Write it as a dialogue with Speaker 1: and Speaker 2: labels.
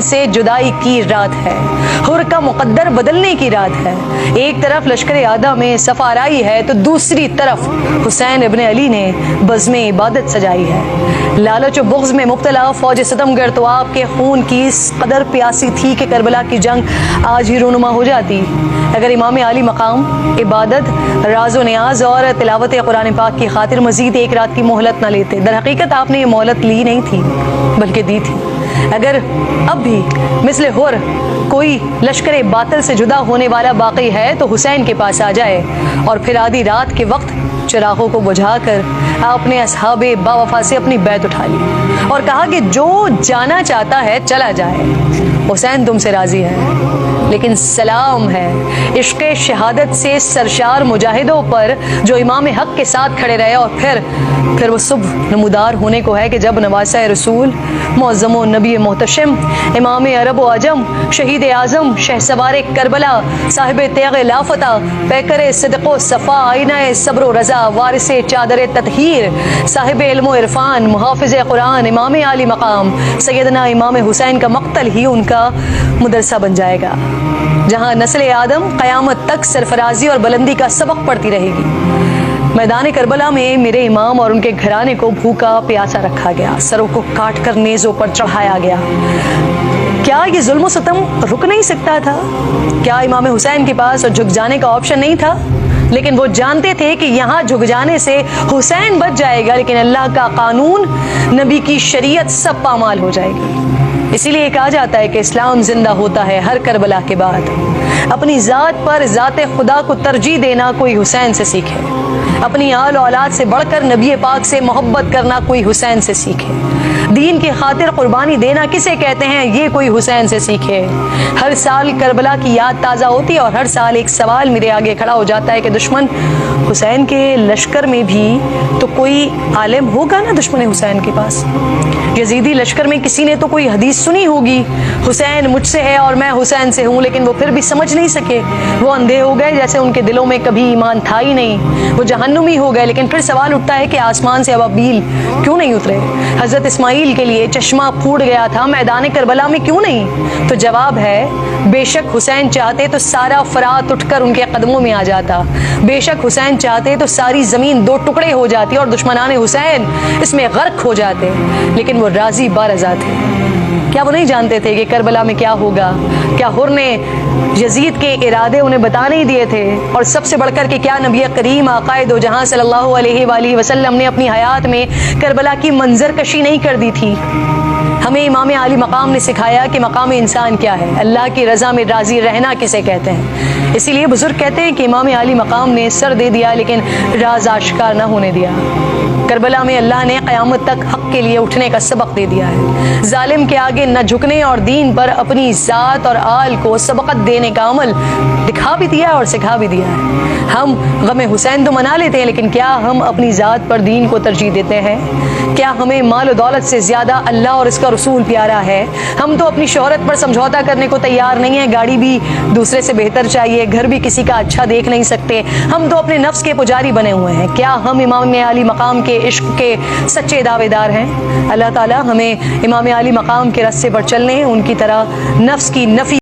Speaker 1: سے جدائی کی رات ہے، حر کا مقدر بدلنے کی رات ہے۔ ایک طرف لشکر آدھا میں صف آرائی ہے تو دوسری طرف حسین ابن علی نے بزم عبادت سجائی ہے۔ لالچ و بغض میں مبتلا فوج ستمگر تو آپ کے خون کی اس قدر پیاسی تھی کہ کربلا کی جنگ آج ہی رونما ہو جاتی اگر امام علی مقام عبادت، راز و نیاز اور تلاوت قرآن پاک کی خاطر مزید ایک رات کی مہلت نہ لیتے۔ در حقیقت آپ نے یہ مہلت لی نہیں تھی بلکہ دی تھی۔ اگر اب بھی مثل حر کوئی لشکر باطل سے جدا ہونے والا باقی ہے تو حسین کے پاس آ جائے اور پھر آدھی رات کے وقت چراغوں کو بجھا کر آپ نے اصحاب باوفا سے اپنی بیعت اٹھا لی اور کہا کہ جو جانا چاہتا ہے چلا جائے، حسین تم سے راضی ہے، لیکن سلام ہے عشق شہادت سے سرشار مجاہدوں پر جو امام حق کے ساتھ کھڑے رہے، اور پھر وہ صبح نمودار ہونے کو ہے کہ جب نواسہ رسول، معظم و نبی محتشم، امام عرب و عجم، شہید اعظم، شہسوار کربلا، صاحب تیغ لافتہ، پیکر صدق و صفا، آئینہ صبر و رضا، وارث چادر تطہیر، صاحب علم و عرفان، محافظ قرآن، امام علی مقام سیدنا امام حسین کا مقتل ہی ان کا مدرسہ بن جائے گا، جہاں نسل آدم قیامت تک سرفرازی اور بلندی کا سبق پڑھتی رہے گی۔ میدان کربلا میں میرے امام اور ان کے گھرانے کو بھوکا پیاسا رکھا گیا، سروں کو کاٹ کر نیزوں پر چڑھایا گیا۔ کیا یہ ظلم و ستم رک نہیں سکتا تھا؟ کیا امام حسین کے پاس جھک جانے کا آپشن نہیں تھا؟ لیکن وہ جانتے تھے کہ یہاں جھک جانے سے حسین بچ جائے گا، لیکن اللہ کا قانون، نبی کی شریعت سب پامال ہو جائے گی۔ اسی لیے کہا جاتا ہے کہ اسلام زندہ ہوتا ہے ہر کربلا کے بعد۔ اپنی ذات پر ذات خدا کو ترجیح دینا کوئی حسین سے سیکھے، اپنی آل و اولاد سے بڑھ کر نبی پاک سے محبت کرنا کوئی حسین سے سیکھے، دین کی خاطر قربانی دینا کسے کہتے ہیں یہ کوئی حسین سے سیکھے۔ ہر سال کربلا کی یاد تازہ ہوتی ہے اور ہر سال ایک سوال میرے آگے کھڑا ہو جاتا ہے کہ دشمن حسین کے لشکر میں بھی تو کوئی عالم ہوگا نا دشمن حسین کے پاس؟ یزیدی لشکر میں کسی نے تو کوئی حدیث سنی ہوگی، حسین مجھ سے ہے اور میں حسین سے ہوں، لیکن وہ پھر بھی سمجھ نہیں سکے، وہ اندھے ہو گئے جیسے ان کے دلوں میں کبھی ایمان تھا ہی نہیں، وہ جہنمی ہو گئے۔ لیکن پھر سوال اٹھتا ہے کہ آسمان سے ابابیل کیوں نہیں اترے؟ حضرت اسماعیل کے لیے چشمہ پھوٹ گیا تھا، میدان کربلا میں کیوں نہیں؟ تو جواب ہے بے شک حسین چاہتے تو سارا فرات اٹھ کر ان کے قدموں میں آ جاتا، بے شک حسین چاہتے تو ساری زمین دو ٹکڑے ہو جاتی اور دشمنان حسین اس میں غرق ہو جاتے، لیکن وہ راضی بارضا تھے۔ کیا وہ نہیں جانتے تھے کہ کربلا میں کیا ہوگا؟ کیا حر نے یزید کے ارادے انہیں بتا نہیں دیے تھے؟ اور سب سے بڑھ کر کے کیا نبی کریم آقائے دو جہاں صلی اللہ علیہ وآلہ وسلم نے اپنی حیات میں کربلا کی منظر کشی نہیں کر دی تھی؟ ہمیں امام علی مقام نے سکھایا کہ مقام انسان کیا ہے، اللہ کی رضا میں راضی رہنا کسے کہتے ہیں۔ اسی لیے بزرگ کہتے ہیں کہ امام علی مقام نے سر دے دیا لیکن راز آشکار نہ ہونے دیا۔ کربلا میں اللہ نے قیامت تک حق کے لیے اٹھنے کا سبق دے دیا ہے، ظالم کے آگے نہ جھکنے اور دین پر اپنی ذات اور آل کو سبقت دینے کا عمل دکھا بھی دیا اور سکھا بھی دیا ہے۔ ہم غم حسین تو منا لیتے ہیں، لیکن کیا ہم اپنی ذات پر دین کو ترجیح دیتے ہیں؟ کیا ہمیں مال و دولت سے زیادہ اللہ اور اس کا رسول پیارا ہے؟ ہم تو اپنی شہرت پر سمجھوتا کرنے کو تیار نہیں ہیں، گاڑی بھی دوسرے سے بہتر چاہیے، گھر بھی کسی کا اچھا دیکھ نہیں سکتے، ہم تو اپنے نفس کے پجاری بنے ہوئے ہیں۔ کیا ہم امام علی مقام کے عشق کے سچے دعوے دار ہیں؟ اللہ تعالی ہمیں امام علی مقام کے رستے پر چلنے، ان کی طرح نفس کی نفی